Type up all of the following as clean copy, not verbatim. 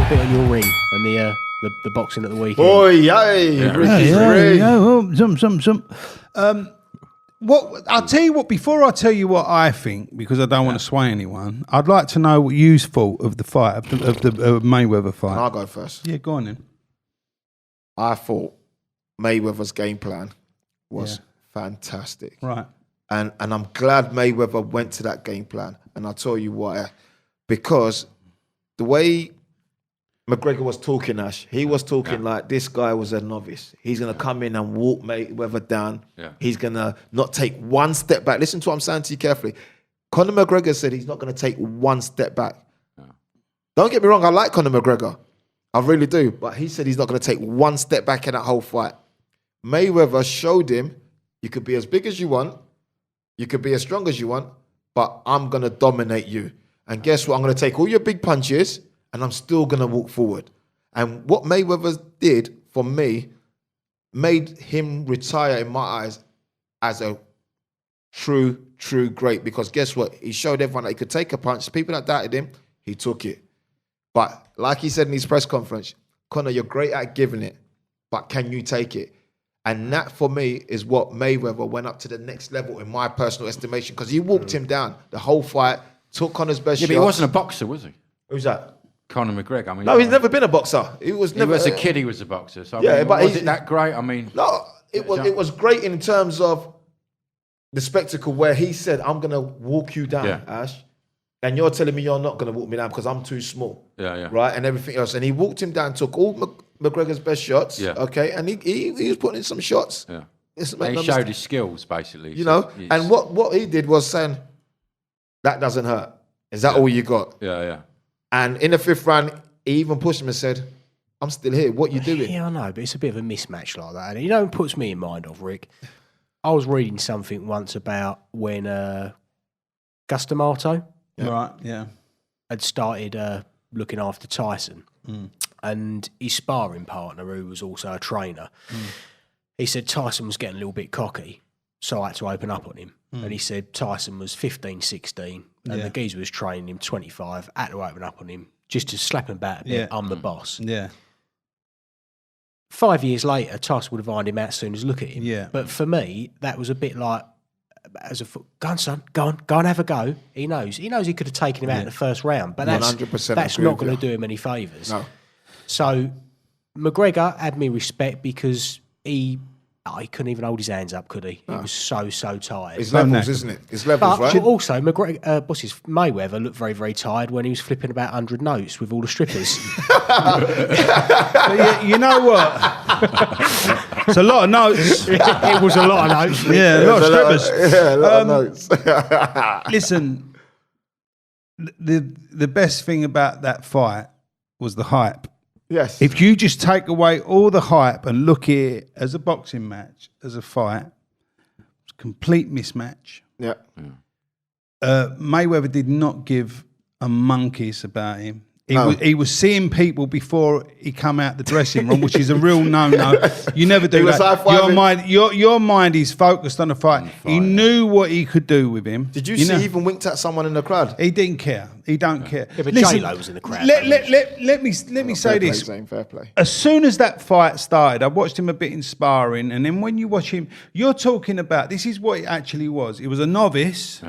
a bit on your ring and the boxing at the weekend. Boy, yay! What I'll tell you what. Before I tell you what I think, because I don't want to sway anyone, I'd like to know what you thought of the fight of the Mayweather fight. I'll go first. Yeah, go on then. I thought Mayweather's game plan was fantastic. Right. And I'm glad Mayweather went to that game plan. And I'll tell you why. Because the way McGregor was talking, Ash, he was talking like this guy was a novice. He's going to come in and walk Mayweather down. Yeah. He's going to not take one step back. Listen to what I'm saying to you carefully. Conor McGregor said he's not going to take one step back. Yeah. Don't get me wrong, I like Conor McGregor. I really do. But he said he's not going to take one step back in that whole fight. Mayweather showed him you could be as big as you want. You could be as strong as you want, but I'm going to dominate you. And guess what? I'm going to take all your big punches and I'm still going to walk forward. And what Mayweather did for me made him retire in my eyes as a true great. Because guess what? He showed everyone that he could take a punch. People that doubted him, he took it. But like he said in his press conference, Conor, you're great at giving it, but can you take it? And that, for me, is what Mayweather went up to the next level in my personal estimation, because he walked him down the whole fight, took Conor's best shots. But he wasn't a boxer, was he? Who's that? Conor McGregor. I mean, no, he's never been a boxer. He was a kid. He was a boxer. So yeah, but was it that great? I mean, no, it was great in terms of the spectacle where he said, "I'm gonna walk you down, Ash," and you're telling me you're not gonna walk me down because I'm too small. Yeah. Right, and everything else, and he walked him down, took all McGregor's best shots. Yeah. Okay, and he was putting in some shots. Yeah. He showed his skills basically. You know, and what he did was saying, "That doesn't hurt. Is that all you got?" Yeah. And in the fifth round, he even pushed him and said, "I'm still here. What you doing?" Yeah, I know, but it's a bit of a mismatch like that. And you know what puts me in mind of, Rick? I was reading something once about when Gus D'Amato had started looking after Tyson. And his sparring partner, who was also a trainer, he said Tyson was getting a little bit cocky, so I had to open up on him. And he said Tyson was 15, 16, and the geezer was training him 25, had to open up on him just to slap him back a bit, I'm the boss. Yeah. 5 years later, Tyson would have ironed him out as soon as look at him. Yeah. But for me, that was a bit like, go on, son, go on, have a go. He knows he could have taken him out in the first round, but that's not going to do him any favours. No. So McGregor had me respect because he couldn't even hold his hands up, could he? No. He was so tired. It's levels, isn't it? It's levels, right? But also, Mayweather looked very, very tired when he was flipping about 100 notes with all the strippers. But you know what? It's a lot of notes. It was a lot of notes. Yeah, a lot of strippers. A lot of notes. Listen, the best thing about that fight was the hype. Yes. If you just take away all the hype and look at it as a boxing match, as a fight, it's a complete mismatch. Yeah. Mayweather did not give a monkeys about him. He was seeing people before he come out the dressing room, which is a real no-no. You never do that. Your mind is focused on the fight. He knew what he could do with him. Did you see he even winked at someone in the crowd? He didn't care. He don't care. Yeah, but J-Lo was in the crowd. Let me say this. Fair play. As soon as that fight started, I watched him a bit in sparring, and then when you watch him, you're talking about, this is what it actually was. It was a novice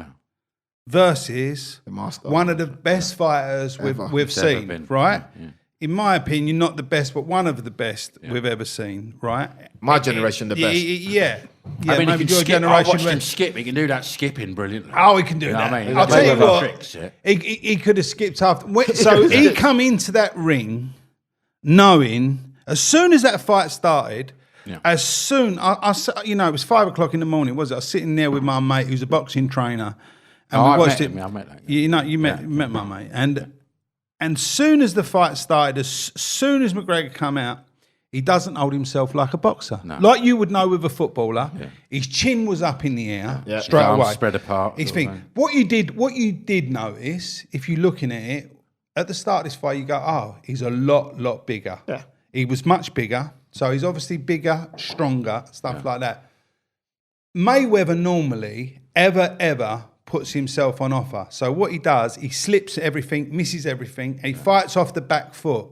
versus one of the best fighters we've seen, right? Yeah. In my opinion, not the best, but one of the best we've ever seen, right? My generation, the best. Yeah. I mean, maybe your generation. I watched him skip. He can do that skipping brilliantly. Oh, he can do that. I mean, I'll tell you what, he could have skipped after. So he come into that ring knowing, as soon as that fight started, as soon, it was 5 o'clock in the morning, was it? I was sitting there with my mate who's a boxing trainer. And we watched it. I met that guy. You met my mate. And soon as the fight started, as soon as McGregor come out, he doesn't hold himself like a boxer. No. Like you would know with a footballer. Yeah. His chin was up in the air straight away. Spread apart. His thing. What you did notice, if you're looking at it, at the start of this fight, you go, oh, he's a lot bigger. Yeah. He was much bigger. So he's obviously bigger, stronger, stuff like that. Mayweather normally, ever puts himself on offer. So what he does, he slips everything, misses everything, and he fights off the back foot.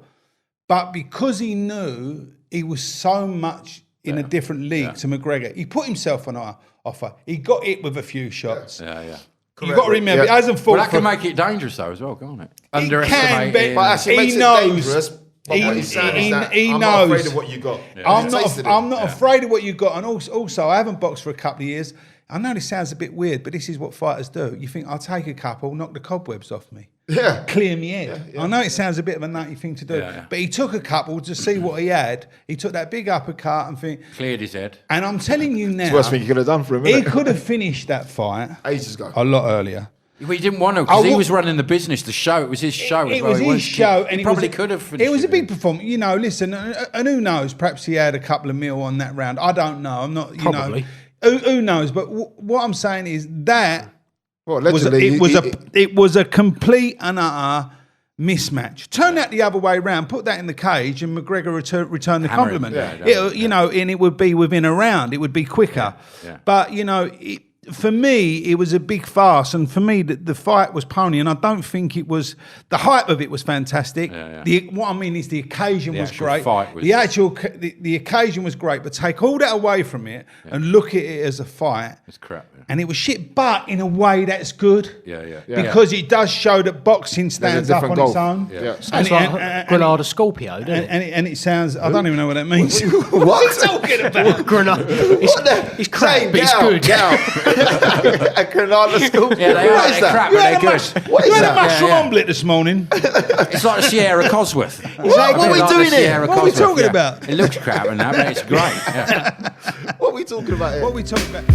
But because he knew he was so much in a different league to McGregor, he put himself on an offer. He got hit with a few shots. Yeah. You've got to remember, it hasn't fought. Well, that can make it dangerous though as well, can't it? Underestimate him. But actually, he makes knows. it dangerous. But what he's saying is that he I'm knows. not afraid of what you got. Yeah. I'm not afraid of what you got. And also, I haven't boxed for a couple of years. I know this sounds a bit weird, but this is what fighters do. You think, I'll take a couple, knock the cobwebs off me. Yeah. Clear me head. I know it sounds a bit of a nutty thing to do, but he took a couple to see what he had. He took that big uppercut and cleared his head. And I'm telling you now, It's the worst thing you could have done for him. he could have finished that fight ages ago. a lot earlier. Well, he didn't want to because he was running the business, the show. It was his show. It was his show, and he probably could have finished. It was a big performance, you know. Listen, and who knows? Perhaps he had a couple of mil on that round. I don't know. I'm not, you know. Who knows? But what I'm saying is that it was a complete and utter mismatch. Turn that the other way around. Put that in the cage, and McGregor returned the compliment. You know, and it would be within a round. It would be quicker. But you know. For me, it was a big farce, and for me, the fight was pony, and I don't think it was. The hype of it was fantastic. What I mean is the occasion was great. The occasion was great, but take all that away from it and look at it as a fight. It's crap. And it was shit, but in a way that's good. Because it does show that boxing stands up on its own. Sounds like Granada Scorpio, doesn't it? And it sounds. I don't even know what that means. What are you talking about? Granada. It's crap, but it's good. A Granada Scorpio. Yeah, they are. They're crap, but they're good. You had a mushroom omelette this morning. It's like the Sierra Cosworth. What are we doing here? What are we talking about? It looks crap and that, but it's great. What are we talking about here? What are we talking about?